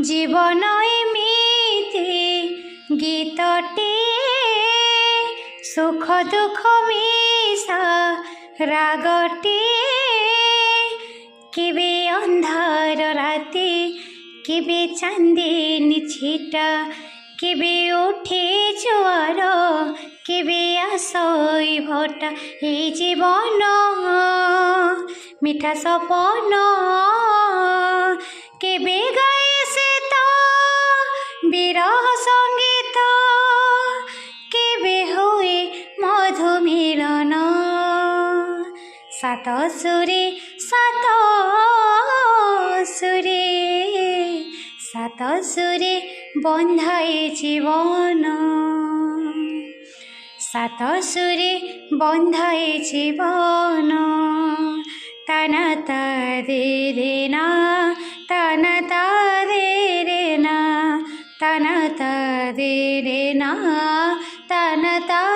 জীবন এমিতি গীতটিয়ে সুখ দুঃখ মিশা রাগটিয়ে কেবে ଅନ୍ଧାର ରାତି କେବେ ଚାନ୍ଦିନୀ ଛିଟା କେବେ ଉଠେ ଜୁଆର କେବେ ଆସଇ ଭଟା এই জীবন মিঠা সপন কেবে গায়ে সে তো বিরহ সঙ্গীত কেবে হুয়ে মধু মিলন সাত সুরে সাত সুরে সাত সুরে বন্ধায় জীবন সাত সুরে বন্ধায় জীবন তানা তারে রে না তানা তারে রে না তানা তারে রে না তানা তা